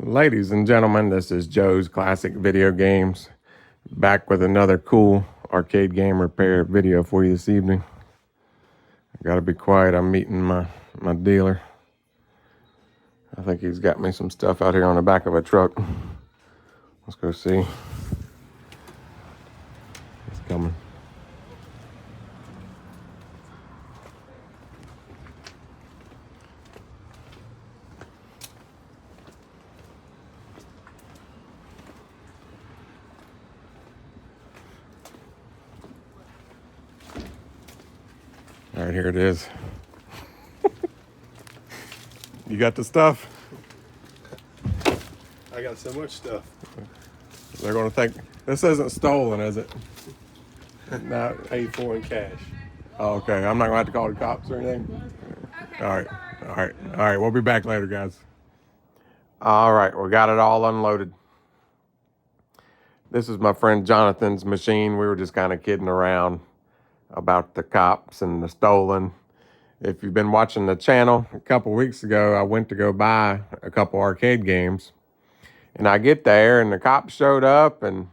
Ladies and gentlemen, this is Joe's Classic Video Games, back with another cool arcade game repair video for you this evening. I gotta be quiet, I'm meeting my dealer. I think he's got me some stuff out here on the back of a truck. Let's go see. He's coming. All right, here it is. You got the stuff? I got so much stuff. They're gonna think this isn't stolen, is it? Not paid for in cash. Oh, okay. I'm not gonna have to call the cops or anything. Okay, All right. sorry. All right. All right. We'll be back later, guys. All right. We got it all unloaded. This is my friend Jonathan's machine. We were just kind of kidding around about the cops and the stolen. If you've been watching the channel, a couple weeks ago, I went to go buy a couple arcade games. And I get there and the cops showed up and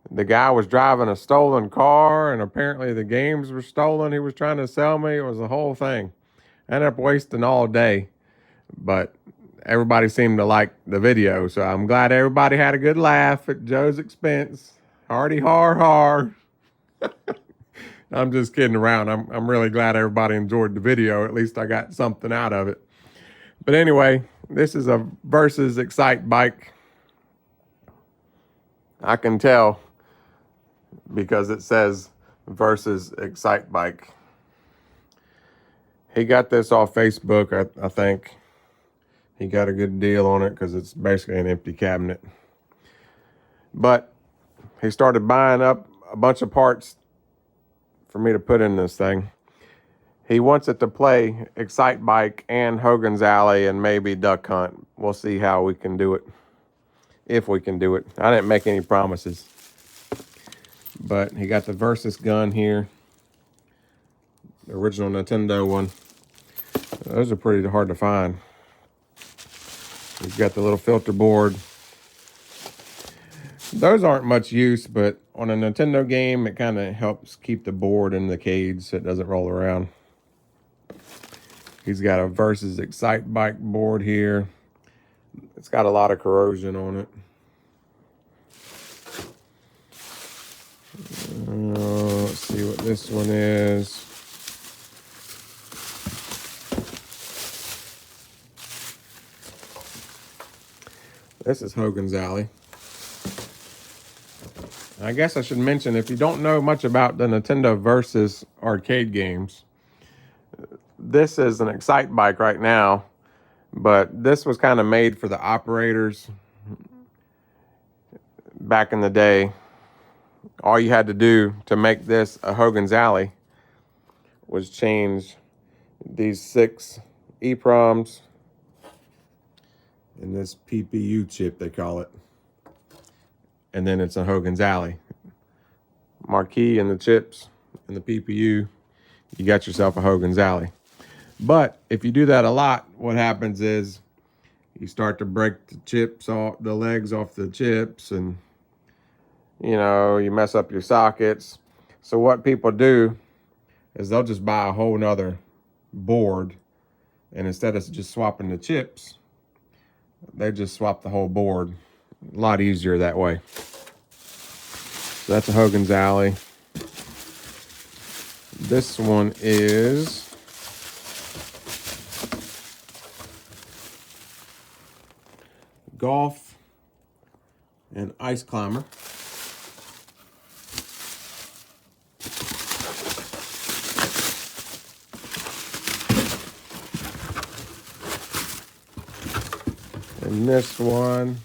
the guy was driving a stolen car and apparently the games were stolen. He was trying to sell me. It was the whole thing. I ended up wasting all day, but everybody seemed to like the video. So I'm glad everybody had a good laugh at Joe's expense. Hardy har har. I'm just kidding around. I'm really glad everybody enjoyed the video. At least I got something out of it. But anyway, this is a versus EXCITEBIKE. I can tell because it says versus EXCITEBIKE. He got this off Facebook, I think. He got a good deal on it because it's basically an empty cabinet. But he started buying up a bunch of parts for me to put in this thing. He wants it to play EXCITEBIKE and Hogan's Alley and maybe Duck Hunt. We'll see how we can do it. If we can do it. I didn't make any promises. But he got the Versus gun here. The original Nintendo one. Those are pretty hard to find. He's got the little filter board. Those aren't much use, but on a Nintendo game, it kind of helps keep the board in the cage so it doesn't roll around. He's got a Versus EXCITEBIKE board here. It's got a lot of corrosion on it. Let's see what this one is. This is Hogan's Alley. I guess I should mention, if you don't know much about the Nintendo Versus arcade games, this is an EXCITEBIKE right now, but this was kind of made for the operators back in the day. All you had to do to make this a Hogan's Alley was change these 6 EEPROMs and this PPU chip, they call it. And then it's a Hogan's Alley. Marquee and the chips and the PPU, you got yourself a Hogan's Alley. But if you do that a lot, what happens is you start to break the chips off, the legs off the chips, and you know, you mess up your sockets. So what people do is they'll just buy a whole nother board, and instead of just swapping the chips, they just swap the whole board. A lot easier that way. So that's a Hogan's Alley. This one is Golf and Ice Climber. And this one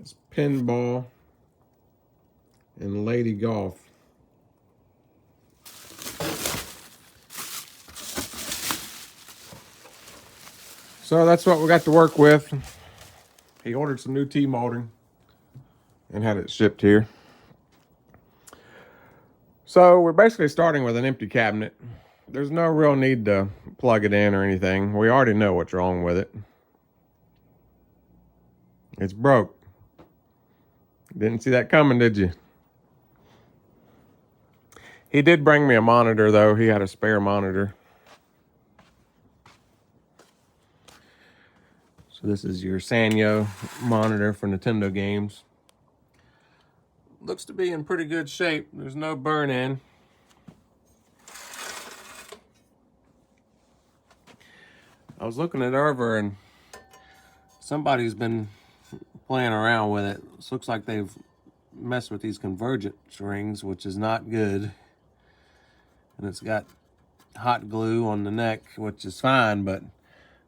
is Pinball and Lady Golf. So that's what we got to work with. He ordered some new T-molding and had it shipped here. So we're basically starting with an empty cabinet. There's no real need to plug it in or anything. We already know what's wrong with it. It's broke. Didn't see that coming, did you? He did bring me a monitor, though. He had a spare monitor. So this is your Sanyo monitor for Nintendo games. Looks to be in pretty good shape. There's no burn-in. I was looking it over, and somebody's been playing around with it. It looks like they've messed with these convergent strings, which is not good. And it's got hot glue on the neck, which is fine, but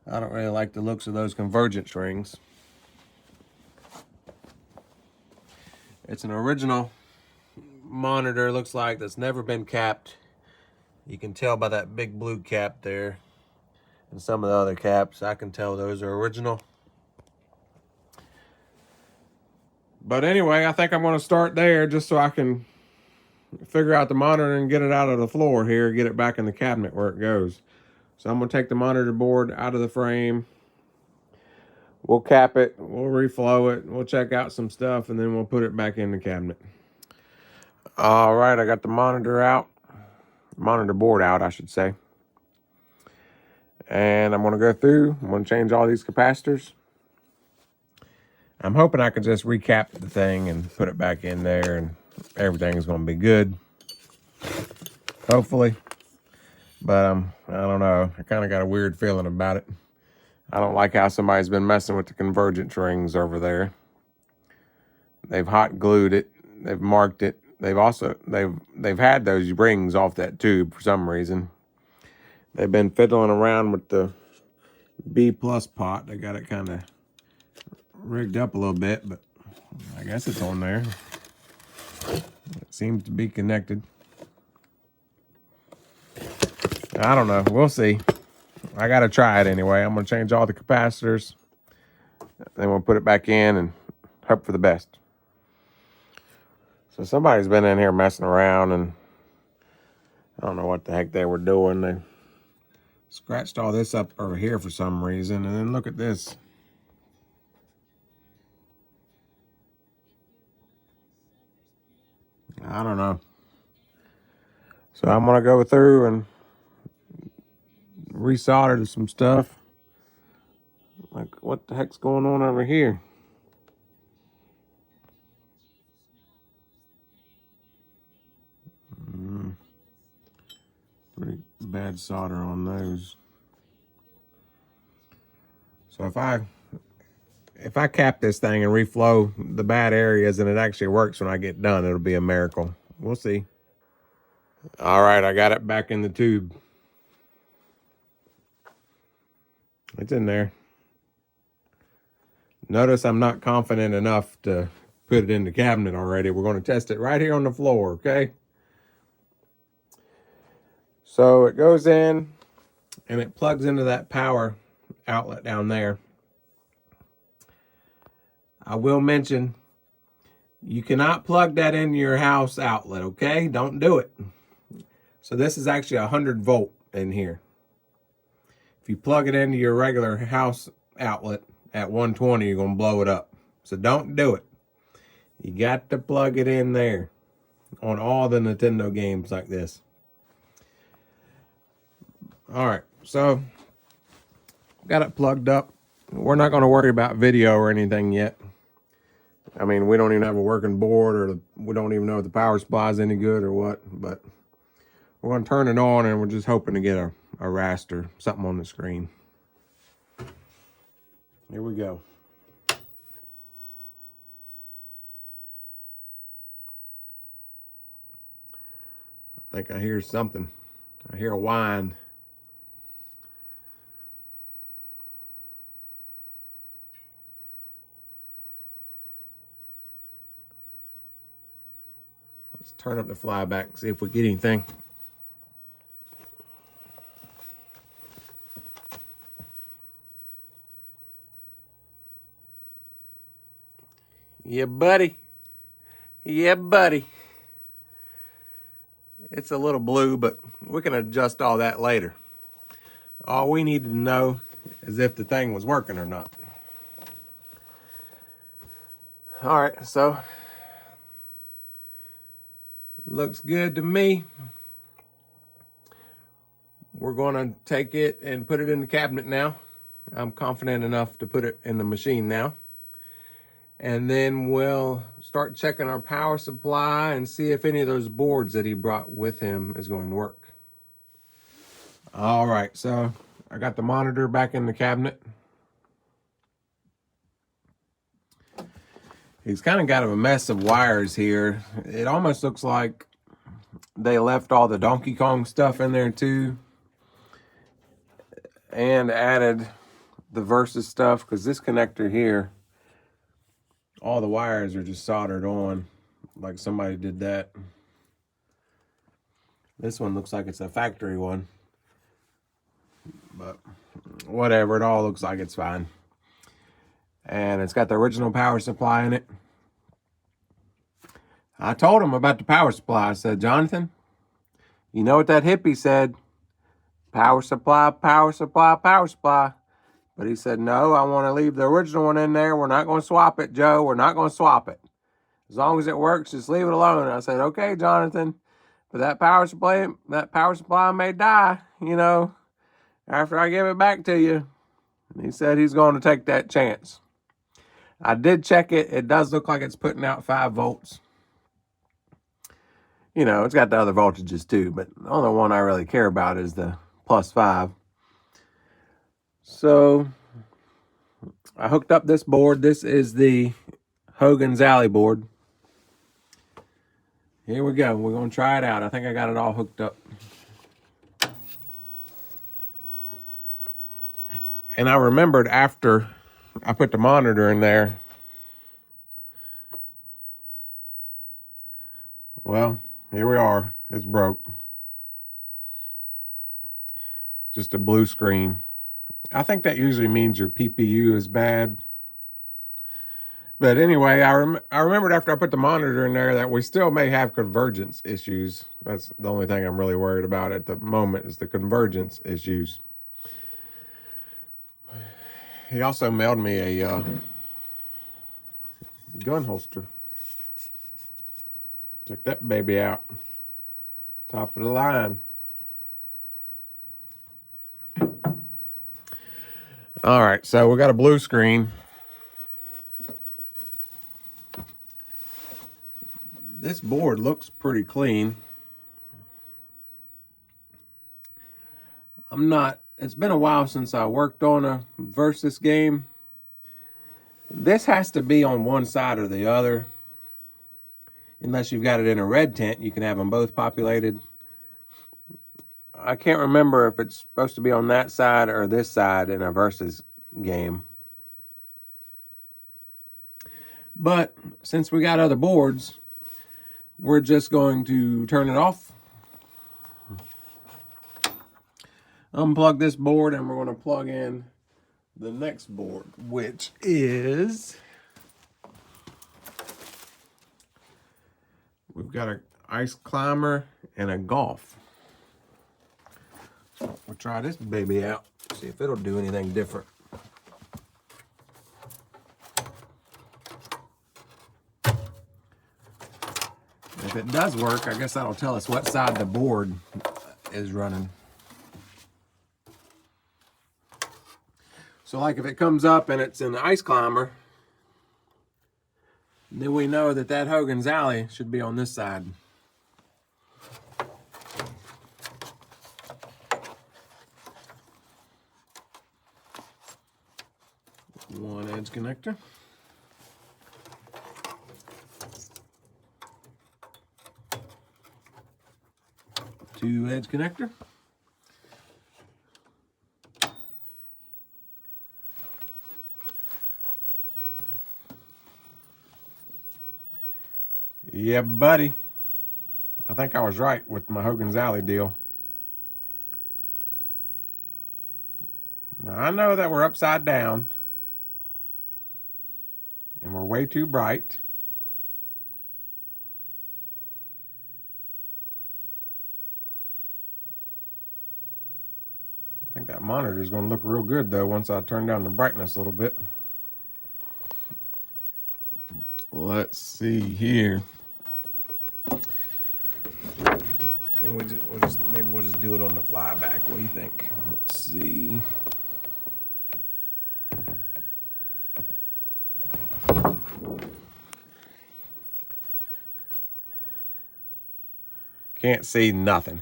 I don't really like the looks of those convergent strings. It's an original monitor, looks like, that's never been capped. You can tell by that big blue cap there and some of the other caps. I can tell those are original. But anyway, I think I'm going to start there just so I can figure out the monitor and get it out of the floor here, get it back in the cabinet where it goes. So I'm going to take the monitor board out of the frame. We'll cap it, we'll reflow it, we'll check out some stuff, and then we'll put it back in the cabinet. All right, I got the monitor out. Monitor board out, I should say. And I'm going to go through. I'm going to change all these capacitors. I'm hoping I can just recap the thing and put it back in there, and everything is going to be good. Hopefully. But I don't know. I kind of got a weird feeling about it. I don't like how somebody's been messing with the convergent rings over there. They've hot glued it. They've marked it. They've had those rings off that tube for some reason. They've been fiddling around with the B plus pot. They got it kind of rigged up a little bit, but I guess it's on there. It seems to be connected. I don't know. We'll see. I got to try it anyway. I'm going to change all the capacitors. Then we'll put it back in and hope for the best. So somebody's been in here messing around, and I don't know what the heck they were doing. They scratched all this up over here for some reason, and then look at this. I don't know. So I'm going to go through and resolder some stuff. Like, what the heck's going on over here? Pretty bad solder on those. So if I cap this thing and reflow the bad areas and it actually works when I get done, it'll be a miracle. We'll see. All right, I got it back in the tube. It's in there. Notice I'm not confident enough to put it in the cabinet already. We're going to test it right here on the floor, okay? So it goes in and it plugs into that power outlet down there. I will mention, you cannot plug that into your house outlet, okay? Don't do it. So this is actually 100 volt in here. If you plug it into your regular house outlet at 120, you're going to blow it up. So don't do it. You got to plug it in there on all the Nintendo games like this. All right, so got it plugged up. We're not going to worry about video or anything yet. I mean, we don't even have a working board, or we don't even know if the power supply is any good or what, but we're going to turn it on, and we're just hoping to get a raster, something on the screen. Here we go. I think I hear something. I hear a whine. Let's turn up the flyback and see if we get anything. Yeah, buddy. Yeah, buddy. It's a little blue, but we can adjust all that later. All we needed to know is if the thing was working or not. All right, so looks good to me. We're going to take it and put it in the cabinet now. I'm confident enough to put it in the machine now. And then we'll start checking our power supply and see if any of those boards that he brought with him is going to work. All right, so I got the monitor back in the cabinet. He's kind of got a mess of wires here. It almost looks like they left all the Donkey Kong stuff in there too, and added the Versus stuff, because this connector here, all the wires are just soldered on, like somebody did that. This one looks like it's a factory one, but whatever, it all looks like it's fine. And it's got the original power supply in it. I told him about the power supply. I said, Jonathan, you know what that hippie said? Power supply, power supply, power supply. But he said, no, I want to leave the original one in there. We're not going to swap it, Joe. We're not going to swap it. As long as it works, just leave it alone. And I said, okay, Jonathan, but that power supply may die, you know, after I give it back to you. And he said he's going to take that chance. I did check it. It does look like it's putting out 5 volts. You know, it's got the other voltages too, but the only one I really care about is the +5. So I hooked up this board. This is the Hogan's Alley board. Here we go. We're going to try it out. I think I got it all hooked up. And I remembered after I put the monitor in there, well, here we are. It's broke. Just a blue screen. I think that usually means your PPU is bad. But anyway, I remembered after I put the monitor in there that we still may have convergence issues. That's the only thing I'm really worried about at the moment, is the convergence issues. He also mailed me a gun holster. Check that baby out. Top of the line. All right, so we got a blue screen. This board looks pretty clean. It's been a while since I worked on a Versus game. This has to be on one side or the other. Unless you've got it in a red tent, you can have them both populated. I can't remember if it's supposed to be on that side or this side in a Versus game. But since we got other boards, we're just going to turn it off. Unplug this board, and we're going to plug in the next board, which is, we've got an ice climber and a golf. So we'll try this baby out, see if it'll do anything different. If it does work, I guess that'll tell us what side the board is running. So like if it comes up and it's an ice climber, then we know that that Hogan's Alley should be on this side. One edge connector. Two edge connector. Yeah, buddy. I think I was right with my Hogan's Alley deal. Now, I know that we're upside down and we're way too bright. I think that monitor is going to look real good, though, once I turn down the brightness a little bit. let's see here. And maybe we'll just do it on the fly back. What do you think? Let's see. Can't see nothing.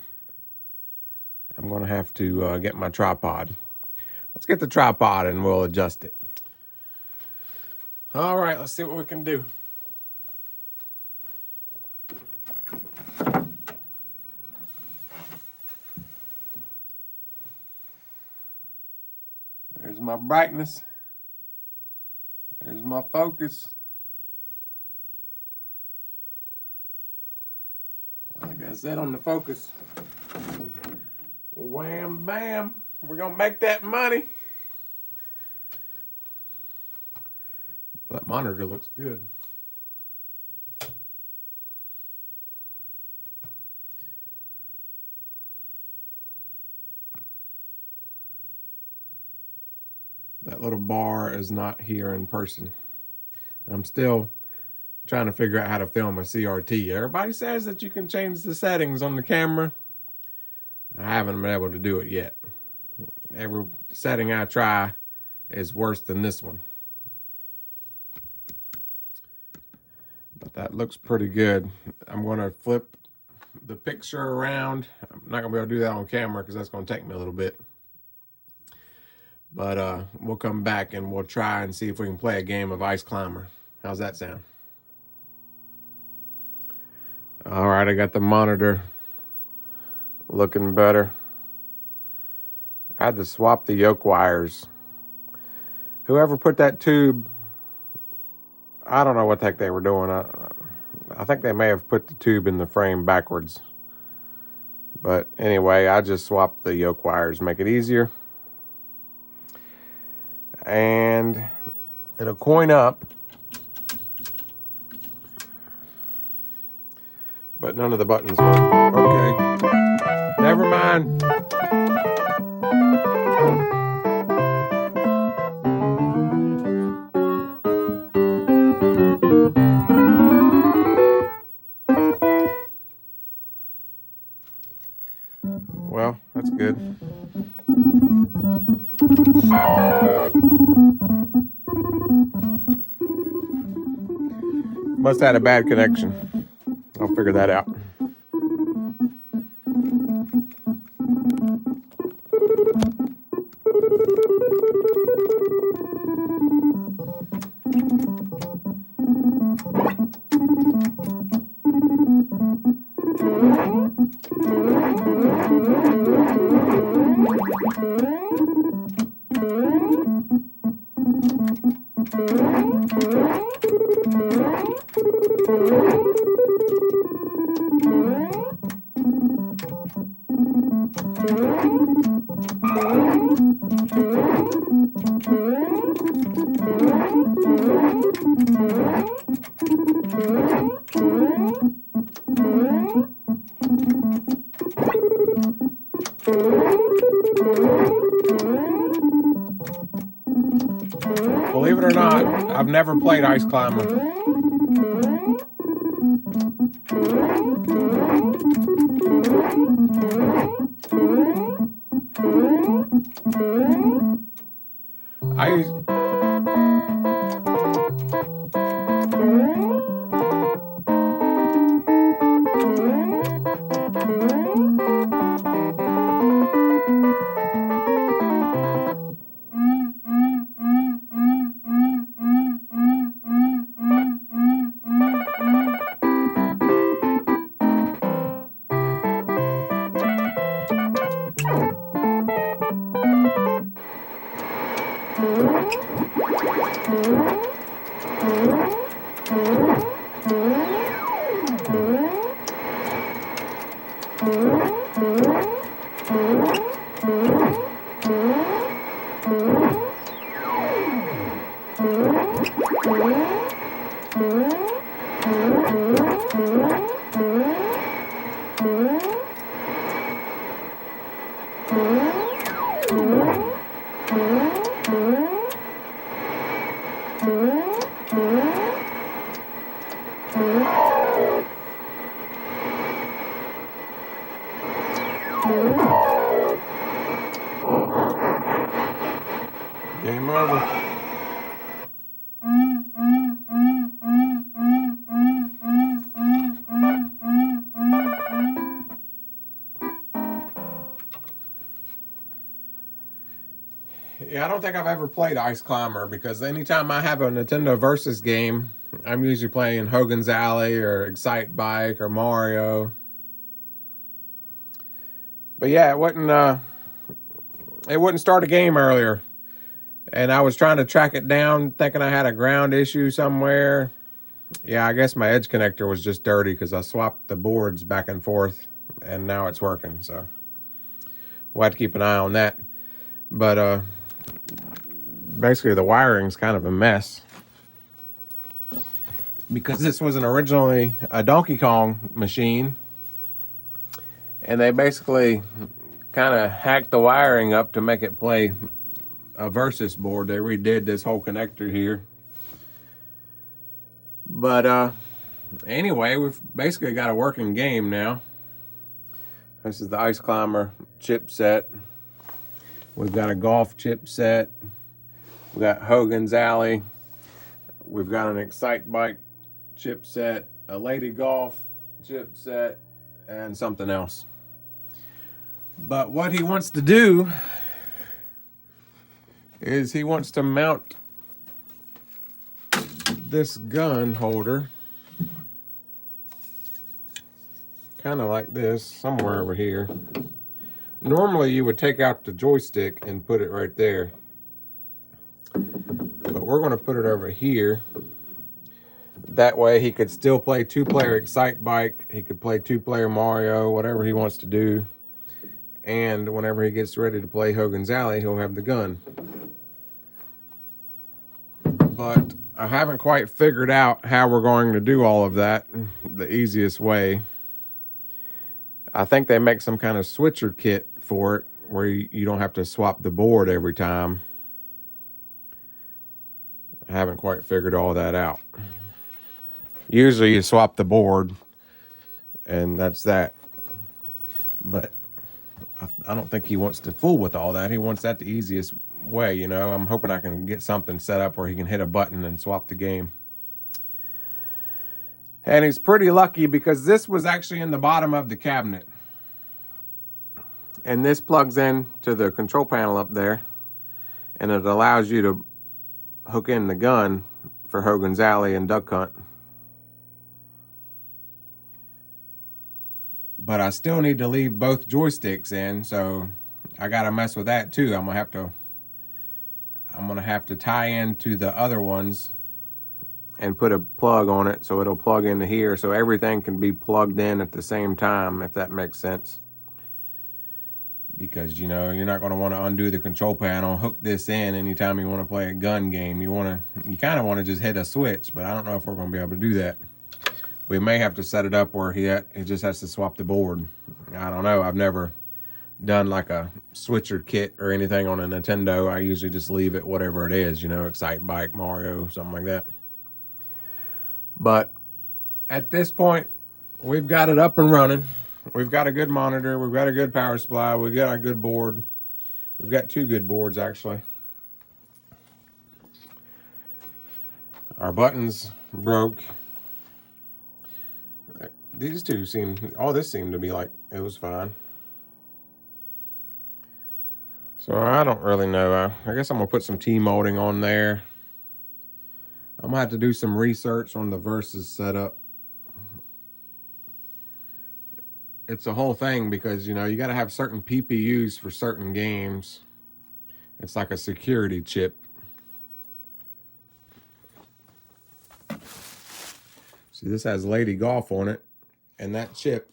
I'm gonna have to get my tripod. Let's get the tripod and we'll adjust it. All right, let's see what we can do. There's my brightness. There's my focus. Like I said on the focus. Wham, bam. We're gonna make that money. That monitor looks good. That little bar is not here in person. I'm still trying to figure out how to film a CRT. Everybody says that you can change the settings on the camera. I haven't been able to do it yet. Every setting I try is worse than this one. But that looks pretty good. I'm going to flip the picture around. I'm not going to be able to do that on camera because that's going to take me a little bit. But we'll come back and we'll try and see if we can play a game of Ice Climber. How's that sound? All right, I got the monitor looking better. I had to swap the yoke wires. Whoever put that tube, I don't know what the heck they were doing. I think they may have put the tube in the frame backwards. But anyway, I just swapped the yoke wires, make it easier. And it'll coin up. But none of the buttons work. Okay. Never mind. Well, that's good. Must have had a bad connection. I'll figure that out. Believe it or not, I've never played Ice Climber. don't think I've ever played Ice Climber because anytime I have a Nintendo Versus game, I'm usually playing Hogan's Alley or EXCITEBIKE or Mario. But yeah, it wouldn't start a game earlier. And I was trying to track it down, thinking I had a ground issue somewhere. Yeah, I guess my edge connector was just dirty because I swapped the boards back and forth, and now it's working. So we'll have to keep an eye on that. But basically the wiring's kind of a mess because this was originally a Donkey Kong machine, and they basically kind of hacked the wiring up to make it play a Versus board. They redid this whole connector here. But anyway, we've basically got a working game now. This is the Ice Climber chipset. We've got a golf chipset. We've got Hogan's Alley. We've got an EXCITEBIKE chipset, a Lady Golf chipset, and something else. But what he wants to do is he wants to mount this gun holder kind of like this, somewhere over here. Normally you would take out the joystick and put it right there, but we're going to put it over here. That way he could still play two-player EXCITEBIKE, he could play two-player Mario, whatever he wants to do, and whenever he gets ready to play Hogan's Alley, he'll have the gun. But I haven't quite figured out how we're going to do all of that the easiest way. I think they make some kind of switcher kit for it where you don't have to swap the board every time. I haven't quite figured all that out. Usually you swap the board and that's that. But I don't think he wants to fool with all that. He wants that the easiest way, you know. I'm hoping I can get something set up where he can hit a button and swap the game. And he's pretty lucky because this was actually in the bottom of the cabinet. And this plugs in to the control panel up there. And it allows you to hook in the gun for Hogan's Alley and Duck Hunt. But I still need to leave both joysticks in, so I gotta mess with that too. I'm gonna have to tie into the other ones and put a plug on it so it'll plug into here so everything can be plugged in at the same time, if that makes sense. Because, you know, you're not going to want to undo the control panel, hook this in anytime you want to play a gun game. You kind of want to just hit a switch, but I don't know if we're going to be able to do that. We may have to set it up where he just has to swap the board. I don't know. I've never done like a switcher kit or anything on a Nintendo. I usually just leave it whatever it is, you know, EXCITEBIKE, Mario, something like that. But at this point, we've got it up and running. We've got a good monitor. We've got a good power supply. We've got a good board. We've got two good boards, actually. Our buttons broke. These two all this seemed to be like it was fine. So I don't really know. I guess I'm going to put some T-molding on there. I'm going to have to do some research on the Versus setup. It's a whole thing because, you know, you got to have certain PPUs for certain games. It's like a security chip. See, this has Lady Golf on it, and that chip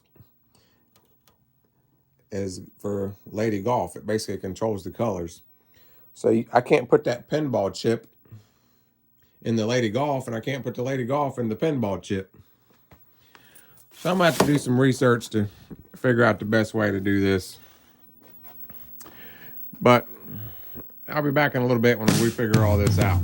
is for Lady Golf. It basically controls the colors. So I can't put that pinball chip in the Lady Golf, and I can't put the Lady Golf in the pinball chip. So I'm going to have to do some research to figure out the best way to do this. But I'll be back in a little bit when we figure all this out.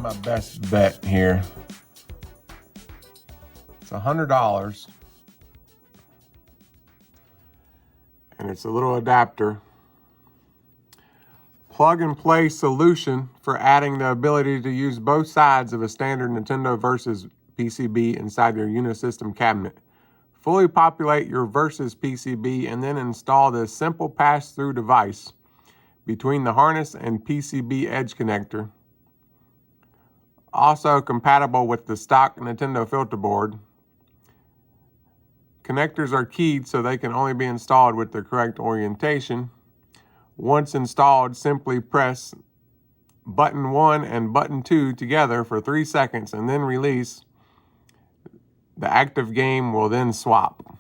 my best bet here. It's $100. And it's a little adapter. Plug and play solution for adding the ability to use both sides of a standard Nintendo Versus PCB inside your Unisystem cabinet. Fully populate your Versus PCB and then install this simple pass-through device between the harness and PCB edge connector. Also compatible with the stock Nintendo filter board. Connectors are keyed so they can only be installed with the correct orientation. Once installed, simply press button 1 and button 2 together for 3 seconds and then release. The active game will then swap.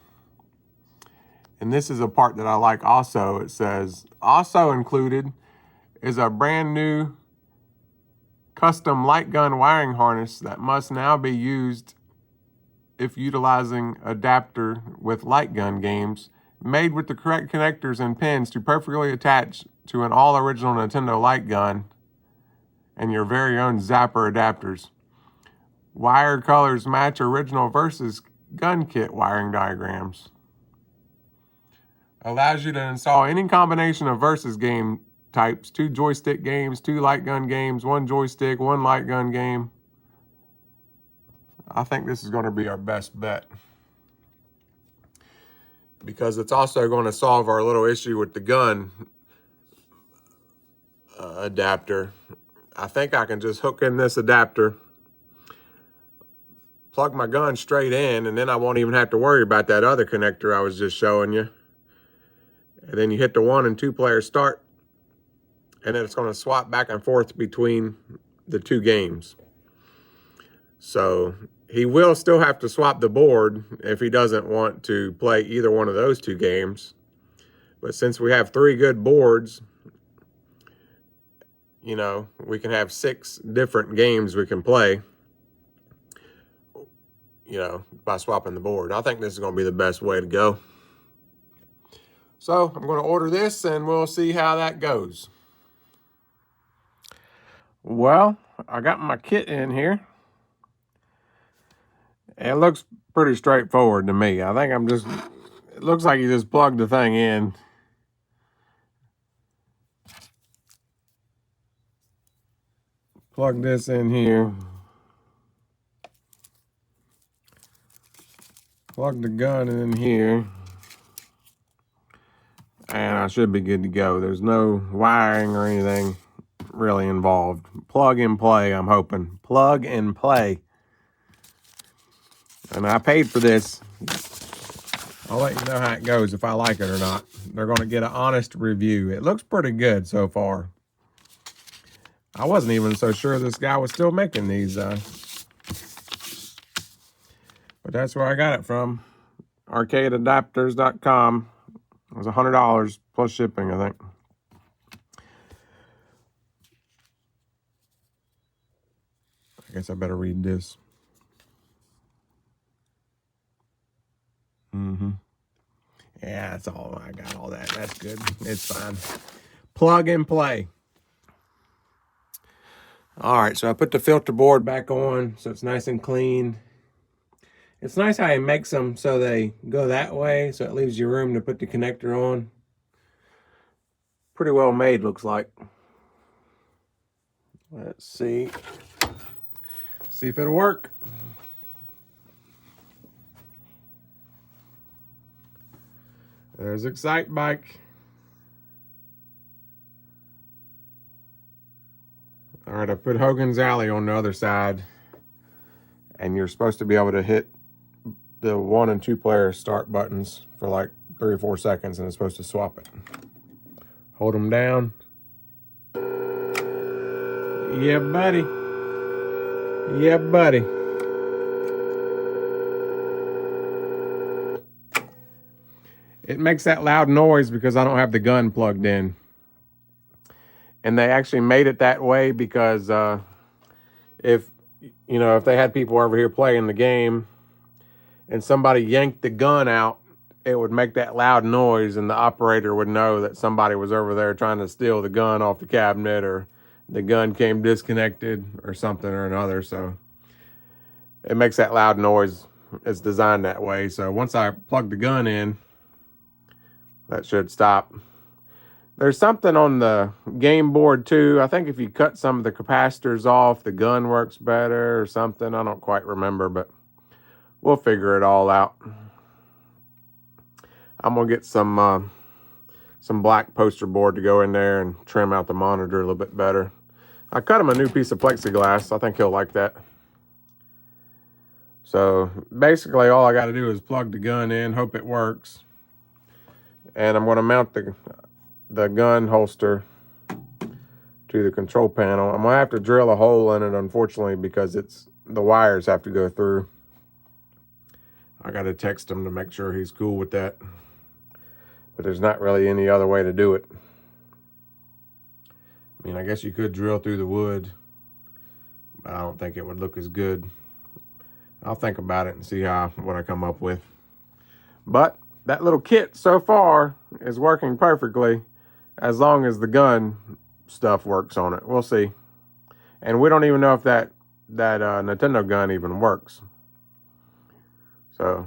And this is a part that I like also. It says, also included is a brand new custom light gun wiring harness that must now be used if utilizing adapter with light gun games, made with the correct connectors and pins to perfectly attach to an all-original Nintendo light gun and your very own Zapper adapters. Wire colors match original Versus gun kit wiring diagrams. Allows you to install any combination of Versus game types, 2 joystick games, 2 light gun games, 1 joystick, 1 light gun game. I think this is going to be our best bet, because it's also going to solve our little issue with the gun adapter. I think I can just hook in this adapter, plug my gun straight in, and then I won't even have to worry about that other connector I was just showing you. And then you hit the 1 and 2 player start, and then it's going to swap back and forth between the 2 games. So he will still have to swap the board if he doesn't want to play either one of those 2 games. But since we have 3 good boards, you know, we can have 6 different games we can play, you know, by swapping the board. I think this is going to be the best way to go. So I'm going to order this and we'll see how that goes. Well, I got my kit in here. It looks pretty straightforward to me. I think it looks like you just plug the thing in. Plug this in here. Plug the gun in here. And I should be good to go. There's no wiring or anything really involved. Plug and play, I'm hoping. Plug and play. And I paid for this. I'll let you know how it goes, if I like it or not. They're going to get an honest review. It looks pretty good so far. I wasn't even so sure this guy was still making these. But that's where I got it from. Arcadeadapters.com. It was $100 plus shipping, I think. I guess I better read this. Yeah, that's all. I got all that. That's good. It's fine. Plug and play. All right, so I put the filter board back on so it's nice and clean. It's nice how he makes them so they go that way, so it leaves you room to put the connector on. Pretty well made, looks like. Let's see. See if it'll work. There's EXCITEBIKE. All right, I put Hogan's Alley on the other side. And you're supposed to be able to hit the 1 and 2 player start buttons for like 3 or 4 seconds, and it's supposed to swap it. Hold them down. Yeah, buddy. Yeah, buddy. It makes that loud noise because I don't have the gun plugged in. And they actually made it that way because if they had people over here playing the game and somebody yanked the gun out, it would make that loud noise, and the operator would know that somebody was over there trying to steal the gun off the cabinet, or the gun came disconnected or something or another. So it makes that loud noise. It's designed that way. So once I plug the gun in, that should stop. There's something on the game board too. I think if you cut some of the capacitors off, the gun works better or something. I don't quite remember, but we'll figure it all out. I'm gonna get some black poster board to go in there and trim out the monitor a little bit better. I cut him a new piece of plexiglass. I think he'll like that. So basically all I got to do is plug the gun in, hope it works. And I'm going to mount the gun holster to the control panel. I'm going to have to drill a hole in it, unfortunately, because the wires have to go through. I got to text him to make sure he's cool with that. But there's not really any other way to do it. I mean, I guess you could drill through the wood, but I don't think it would look as good. I'll think about it and see what I come up with. But that little kit so far is working perfectly, as long as the gun stuff works on it. We'll see. And we don't even know if that Nintendo gun even works. So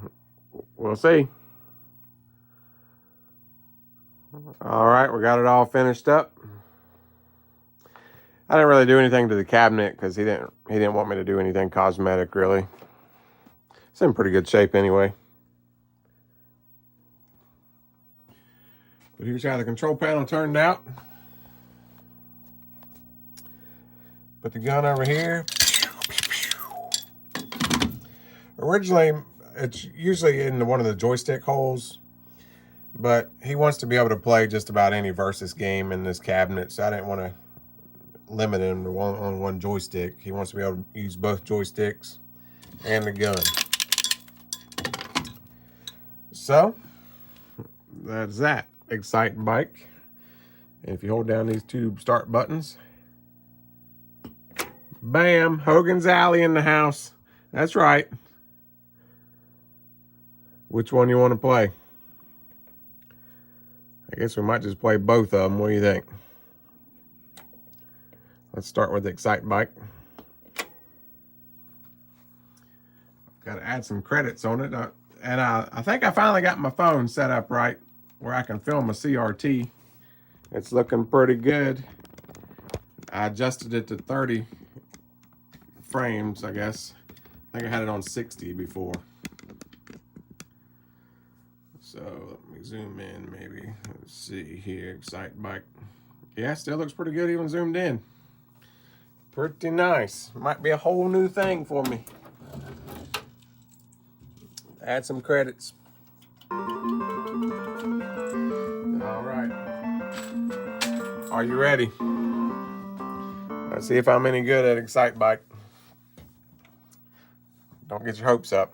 we'll see. All right, we got it all finished up. I didn't really do anything to the cabinet because he didn't want me to do anything cosmetic really. It's in pretty good shape anyway. But here's how the control panel turned out. Put the gun over here. Originally, it's usually in one of the joystick holes, but he wants to be able to play just about any versus game in this cabinet, so I didn't want to limit him to on one joystick. He wants to be able to use both joysticks and the gun. So, that's that. EXCITEBIKE. And if you hold down these two start buttons, bam, Hogan's Alley in the house. That's right. Which one you want to play? I guess we might just play both of them. What do you think? Let's start with the EXCITEBIKE. Got to add some credits on it. And I think I finally got my phone set up right where I can film a CRT. It's looking pretty good. I adjusted it to 30 frames, I guess. I think I had it on 60 before. So let me zoom in maybe. Let's see here, EXCITEBIKE. Yeah, still looks pretty good even zoomed in. Pretty nice. Might be a whole new thing for me. Add some credits. All right. Are you ready? Let's see if I'm any good at EXCITEBIKE. Don't get your hopes up.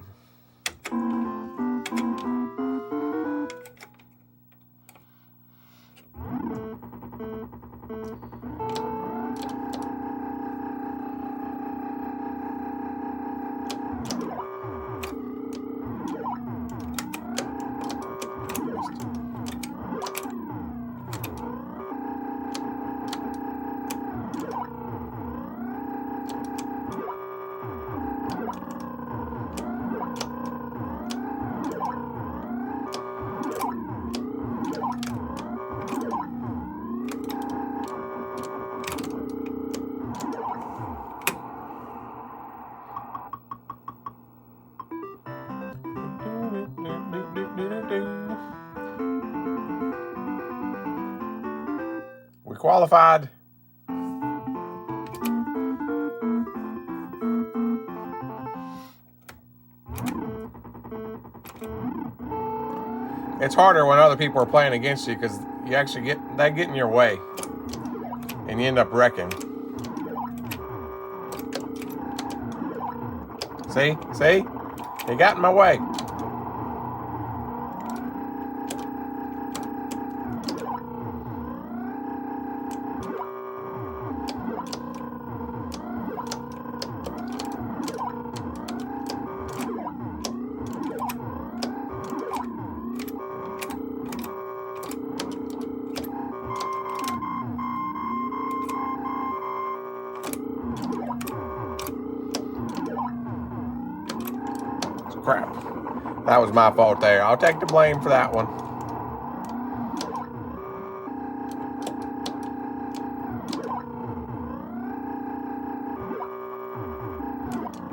We qualified. It's harder when other people are playing against you because you actually they get in your way and you end up wrecking. See? He got in my way. Crap. That was my fault there. I'll take the blame for that one.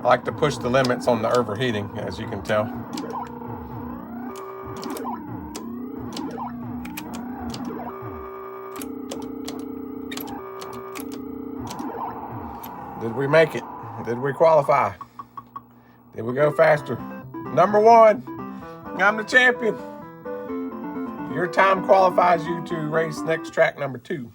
I like to push the limits on the overheating, as you can tell. Did we make it? Did we qualify? Did we go faster? Number one, I'm the champion. Your time qualifies you to race next track number 2.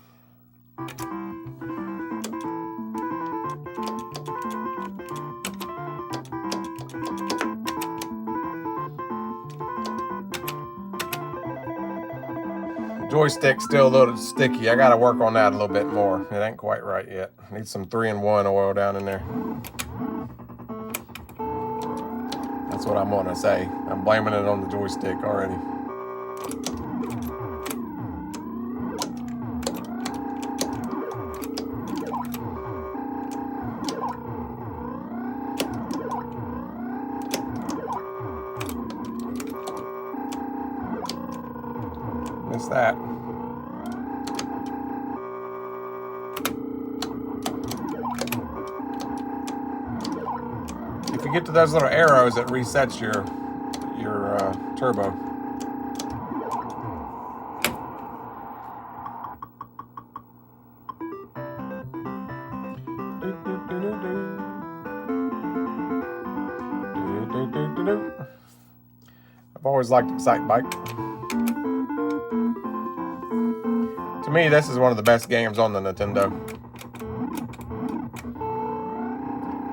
Joystick's still a little sticky. I gotta work on that a little bit more. It ain't quite right yet. Need some 3-in-1 oil down in there. That's what I'm gonna say. I'm blaming it on the joystick already. Missed that. If you get to those little arrows, it resets your turbo. I've always liked EXCITEBIKE. To me, this is one of the best games on the Nintendo.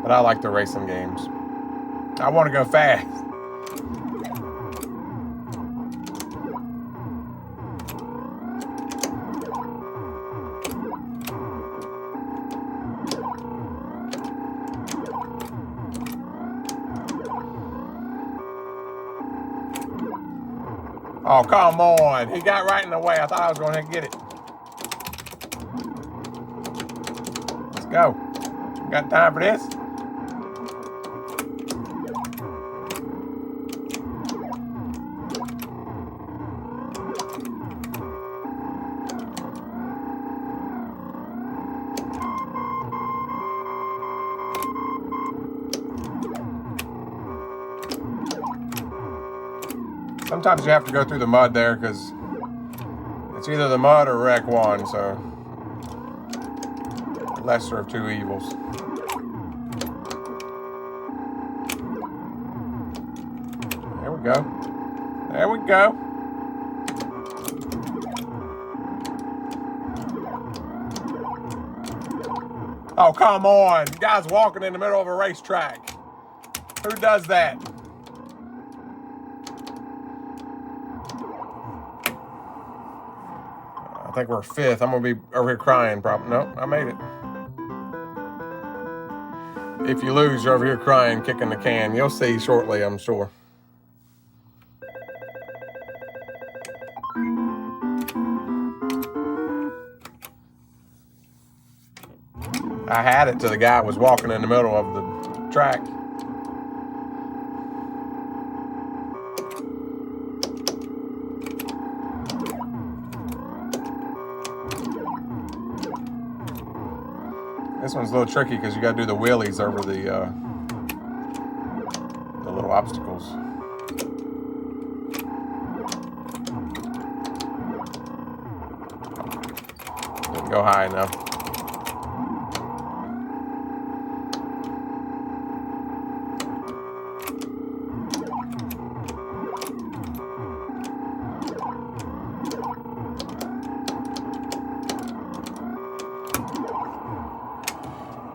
But I like the racing games. I want to go fast. Oh, come on. He got right in the way. I thought I was going to get it. Let's go. Got time for this? Sometimes you have to go through the mud there because it's either the mud or wreck one, so lesser of two evils. There we go. There we go. Oh, come on. You guys walking in the middle of a racetrack. Who does that? I think we're fifth. I'm going to be over here crying probably. Nope, I made it. If you lose, you're over here crying, kicking the can. You'll see shortly, I'm sure. I had it till the guy was walking in the middle of the track. This one's a little tricky because you got to do the wheelies over the little obstacles. Didn't go high enough.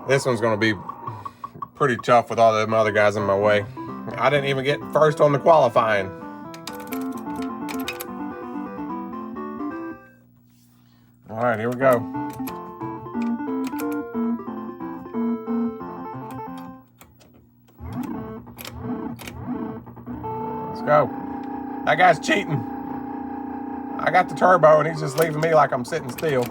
This one's going to be pretty tough with all them other guys in my way. I didn't even get first on the qualifying. All right, here we go. Let's go. That guy's cheating. I got the turbo and he's just leaving me like I'm sitting still.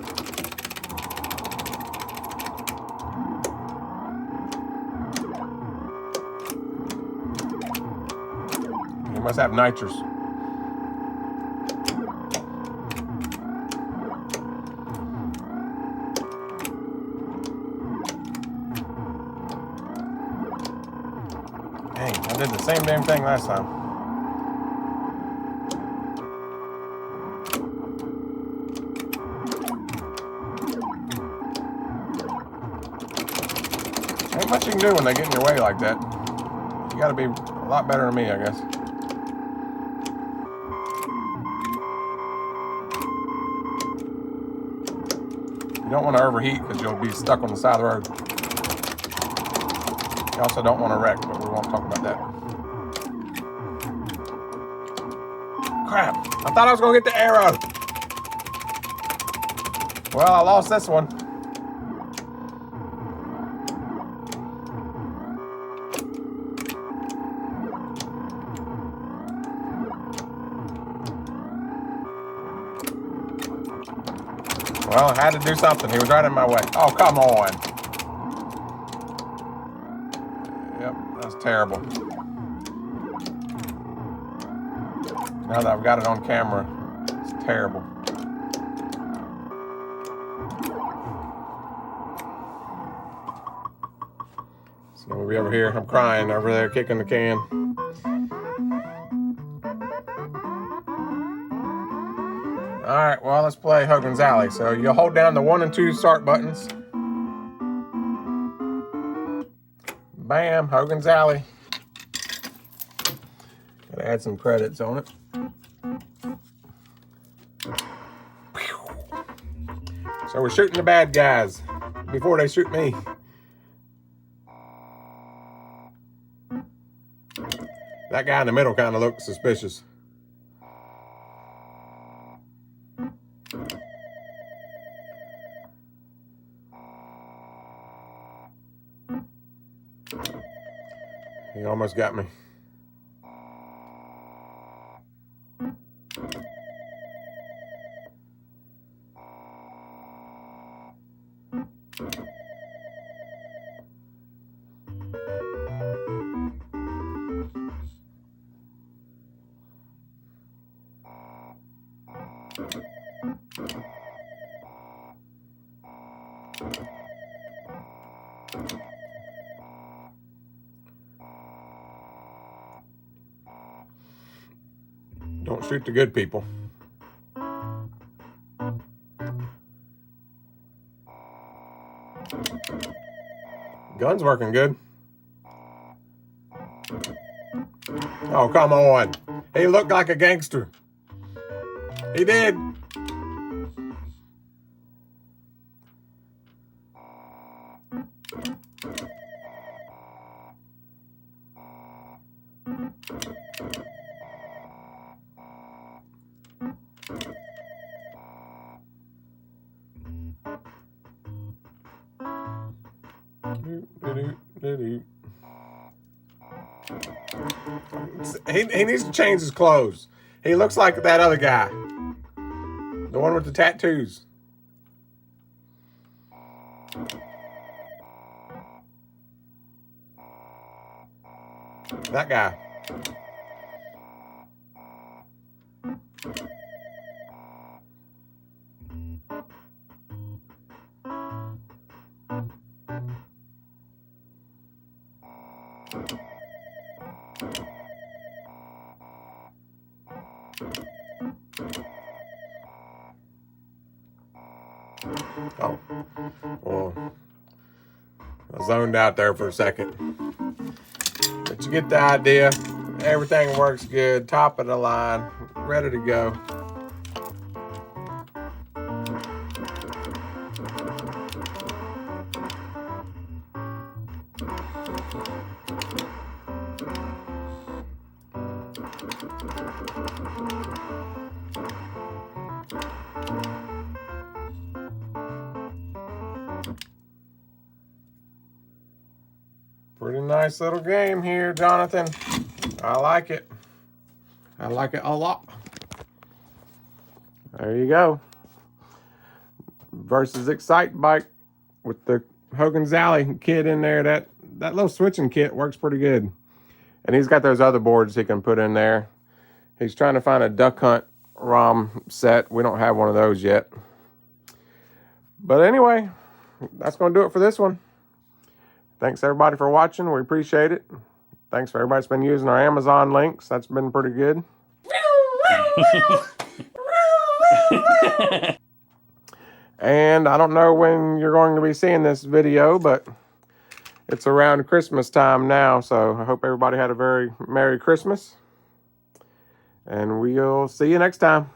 Must have nitrous. Dang, I did the same damn thing last time. Ain't much you can do when they get in your way like that. You gotta be a lot better than me, I guess. You don't want to overheat because you'll be stuck on the side of the road. You also don't want to wreck, but we won't talk about that. Crap, I thought I was going to get the arrow. Well, I lost this one. Well, I had to do something. He was right in my way. Oh, come on. Yep, that's terrible. Now that I've got it on camera, it's terrible. So we'll be over here. I'm crying over there, kicking the can. All right, well, let's play Hogan's Alley. So you'll hold down the 1 and 2 start buttons. Bam, Hogan's Alley. Gotta add some credits on it. So we're shooting the bad guys before they shoot me. That guy in the middle kind of looks suspicious. He almost got me. Don't shoot the good people. Gun's working good. Oh, come on. He looked like a gangster. He did. He needs to change his clothes. He looks like that other guy. The one with the tattoos. That guy. Oh, well, I zoned out there for a second. But you get the idea. Everything works good. Top of the line. Ready to go. Pretty nice little game here, Jonathan. I like it. I like it a lot. There you go. Versus EXCITEBIKE with the Hogan's Alley kit in there. That little switching kit works pretty good. And he's got those other boards he can put in there. He's trying to find a duck hunt ROM set. We don't have one of those yet. But anyway, that's going to do it for this one. Thanks everybody for watching. We appreciate it. Thanks for everybody that's been using our Amazon links. That's been pretty good. And I don't know when you're going to be seeing this video, but it's around Christmas time now. So I hope everybody had a very Merry Christmas. And we'll see you next time.